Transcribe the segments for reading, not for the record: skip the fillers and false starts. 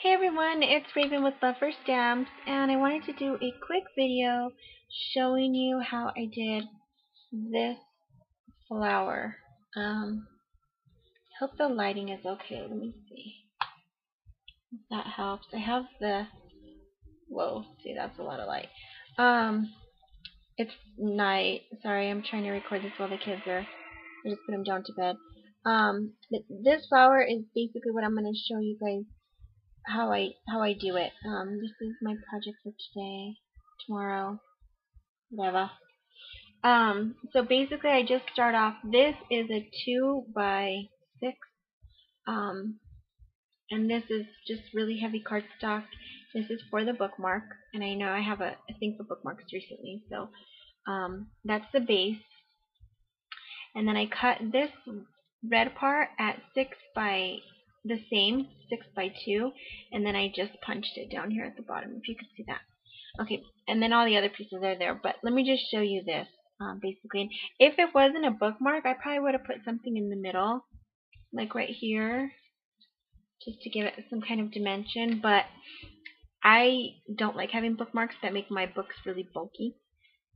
Hey everyone, it's Raven with Love for Stamps, and I wanted to do a quick video showing you how I did this flower. Hope the lighting is okay. Let me see if that helps. I have the, whoa, see that's a lot of light. It's night. Sorry, I'm trying to record this while the kids are, I just put them down to bed. This flower is basically what I'm going to show you guys how I do it. This is my project for today, tomorrow, whatever. So basically I just start off. This is a 2x6, and this is just really heavy cardstock. This is for the bookmark, and I know I have a thing for bookmarks recently, so that's the base. And then I cut this red part at 6 by the same 6 by 2, and then I just punched it down here at the bottom, if you could see that. Okay, and then all the other pieces are there, but let me just show you this basically. If it wasn't a bookmark, I probably would have put something in the middle, like right here, just to give it some kind of dimension, but I don't like having bookmarks that make my books really bulky,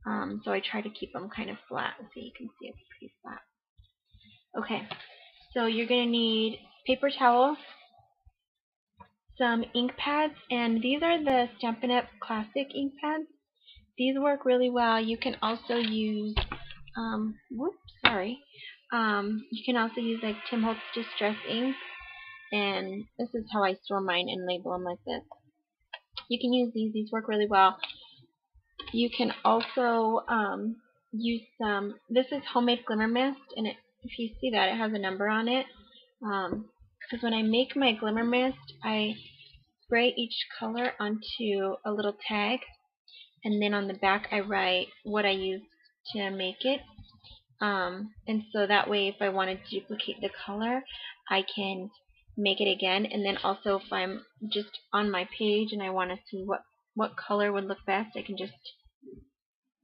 so I try to keep them kind of flat, so you can see it's pretty flat. Okay, so you're going to need paper towel, some ink pads, and these are the Stampin' Up! Classic ink pads. These work really well. You can also use, you can also use like Tim Holtz Distress ink, and this is how I store mine and label them like this. You can use these work really well. You can also use some, this is homemade glimmer mist, and if you see that, it has a number on it. Because when I make my glimmer mist, I spray each color onto a little tag, and then on the back I write what I used to make it. And so that way, if I want to duplicate the color, I can make it again. And then also, if I'm just on my page and I want to see what color would look best, I can just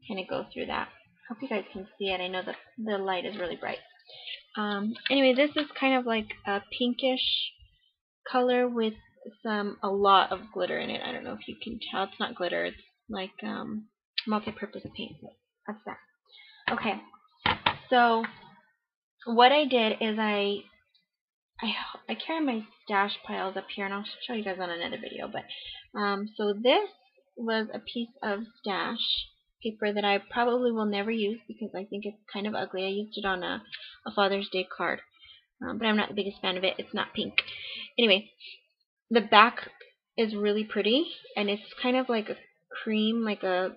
kind of go through that. Hope you guys can see it. I know that the light is really bright. Anyway, this is kind of like a pinkish color with a lot of glitter in it. I don't know if you can tell. It's not glitter. It's like multi-purpose paint. That's that. Okay. So what I did is I carry my stash piles up here, and I'll show you guys on another video. But so this was a piece of stash paper that I probably will never use because I think it's kind of ugly. I used it on a Father's Day card, but I'm not the biggest fan of it. It's not pink. Anyway, the back is really pretty, and it's kind of like a cream, like a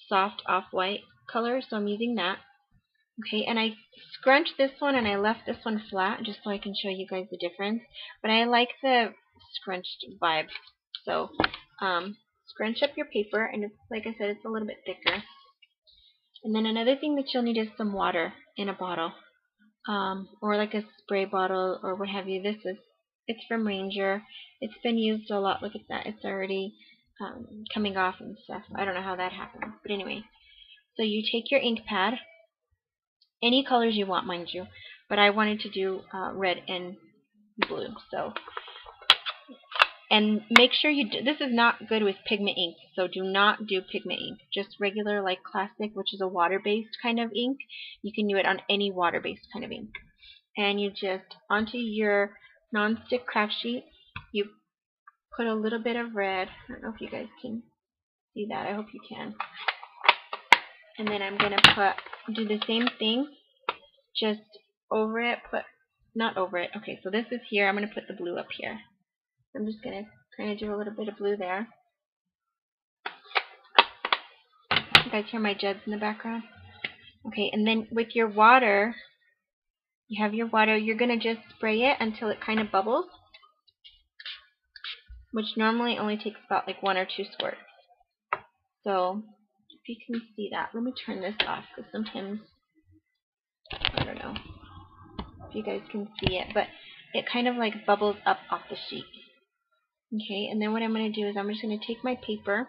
soft off-white color, so I'm using that. Okay, and I scrunched this one and I left this one flat just so I can show you guys the difference. But I like the scrunched vibe. So scrunch up your paper, and it's, like I said, it's a little bit thicker. And then another thing that you'll need is some water in a bottle, or like a spray bottle or what have you. It's from Ranger. It's been used a lot. Look at that. It's already coming off and stuff. I don't know how that happens. But anyway, so you take your ink pad, any colors you want, mind you, but I wanted to do red and blue. So, and make sure you do, this is not good with pigment ink, so do not do pigment ink. Just regular, like classic, which is a water-based kind of ink. You can do it on any water-based kind of ink. And you just, onto your non-stick craft sheet, you put a little bit of red. I don't know if you guys can see that. I hope you can. And then I'm going to do the same thing, just over it, not over it. Okay, so this is here. I'm going to put the blue up here. I'm just going to kind of do a little bit of blue there. You guys hear my Jeds in the background? Okay, and then with your water, you have your water, you're going to just spray it until it kind of bubbles, which normally only takes about like 1 or 2 squirts. So, if you can see that, let me turn this off because sometimes, I don't know if you guys can see it, but it kind of like bubbles up off the sheet. Okay, and then what I'm going to do is I'm just going to take my paper,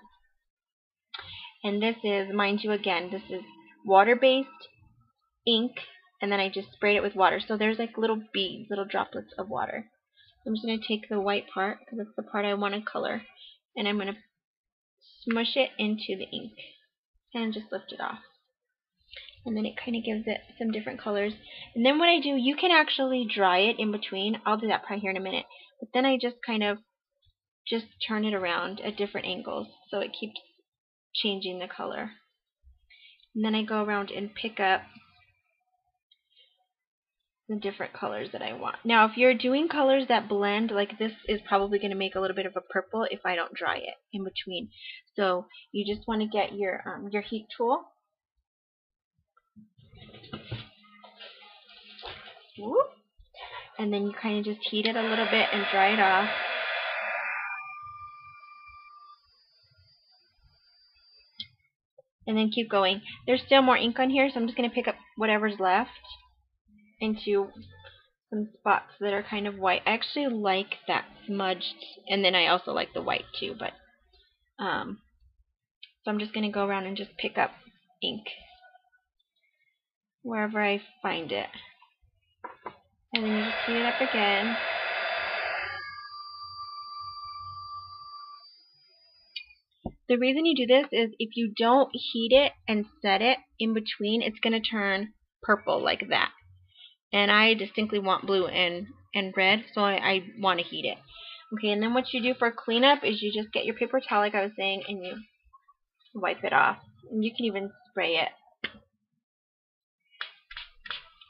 and this is, mind you again, this is water-based ink, and then I just sprayed it with water. So there's like little beads, little droplets of water. I'm just going to take the white part, because that's the part I want to color, and I'm going to smush it into the ink and just lift it off. And then it kind of gives it some different colors. And then what I do, you can actually dry it in between. I'll do that probably here in a minute. But then I just kind of just turn it around at different angles so it keeps changing the color. And then I go around and pick up the different colors that I want. Now, if you're doing colors that blend, like this is probably going to make a little bit of a purple if I don't dry it in between. So you just want to get your heat tool. Whoop. And then you kind of just heat it a little bit and dry it off. And then keep going. There's still more ink on here, so I'm just going to pick up whatever's left into some spots that are kind of white. I actually like that smudged, and then I also like the white too, but so I'm just going to go around and just pick up ink wherever I find it. And then you just heat it up again. The reason you do this is if you don't heat it and set it in between, it's going to turn purple like that. And I distinctly want blue and red, so I want to heat it. Okay, and then what you do for cleanup is you just get your paper towel, like I was saying, and you wipe it off. And you can even spray it.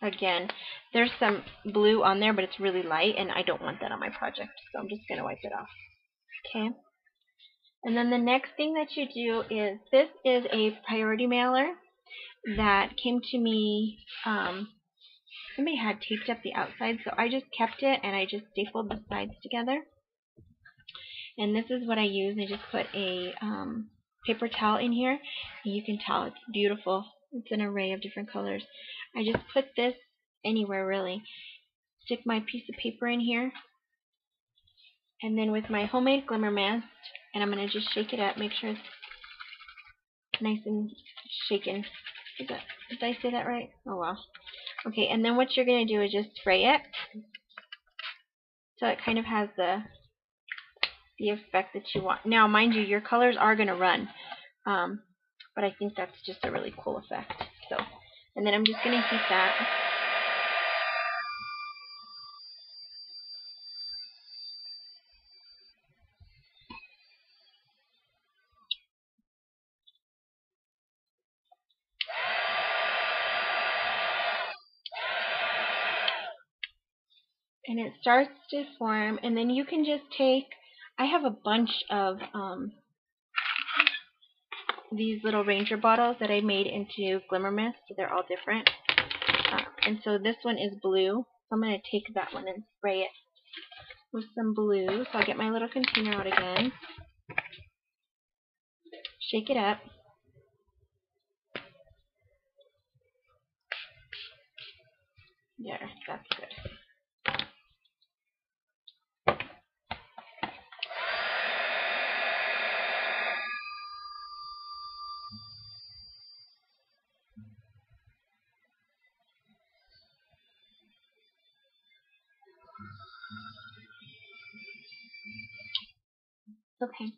Again, there's some blue on there, but it's really light, and I don't want that on my project, so I'm just going to wipe it off. Okay. And then the next thing that you do is, this is a priority mailer that came to me, somebody had taped up the outside, so I just kept it and I just stapled the sides together. And this is what I use. I just put a paper towel in here, and you can tell it's beautiful. It's an array of different colors. I just put this anywhere really. Stick my piece of paper in here, and then with my homemade glimmer mist, and I'm going to just shake it up, make sure it's nice and shaken. Did I say that right? Oh well. Okay, and then what you're going to do is just spray it, so it kind of has the effect that you want. Now, mind you, your colors are going to run, but I think that's just a really cool effect. So, and then I'm just going to heat that. And it starts to form, and then you can just take, I have a bunch of these little Ranger bottles that I made into glimmer mist. They're all different. And so this one is blue. So I'm going to take that one and spray it with some blue. So I'll get my little container out again. Shake it up. There, that's good. Okay,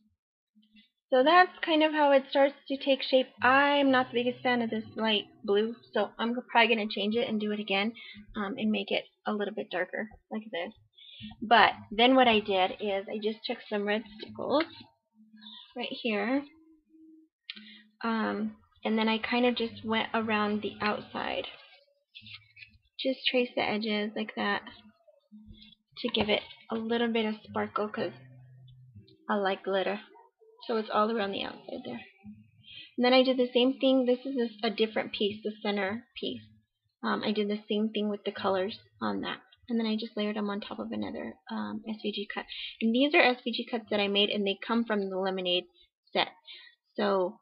so that's kind of how it starts to take shape. I'm not the biggest fan of this light blue, so I'm probably going to change it and do it again and make it a little bit darker like this. But then what I did is I just took some red stickles right here, and then I kind of just went around the outside. Just trace the edges like that to give it a little bit of sparkle, because I like glitter. So it's all around the outside there. And then I did the same thing. This is a different piece, the center piece. I did the same thing with the colors on that. And then I just layered them on top of another SVG cut. And these are SVG cuts that I made, and they come from the Lemonade set. So,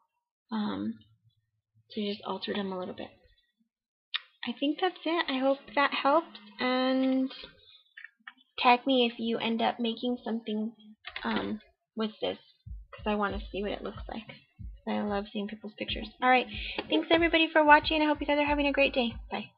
just altered them a little bit. I think that's it. I hope that helps. And tag me if you end up making something with this, because I want to see what it looks like. I love seeing people's pictures. Alright, thanks everybody for watching. I hope you guys are having a great day. Bye.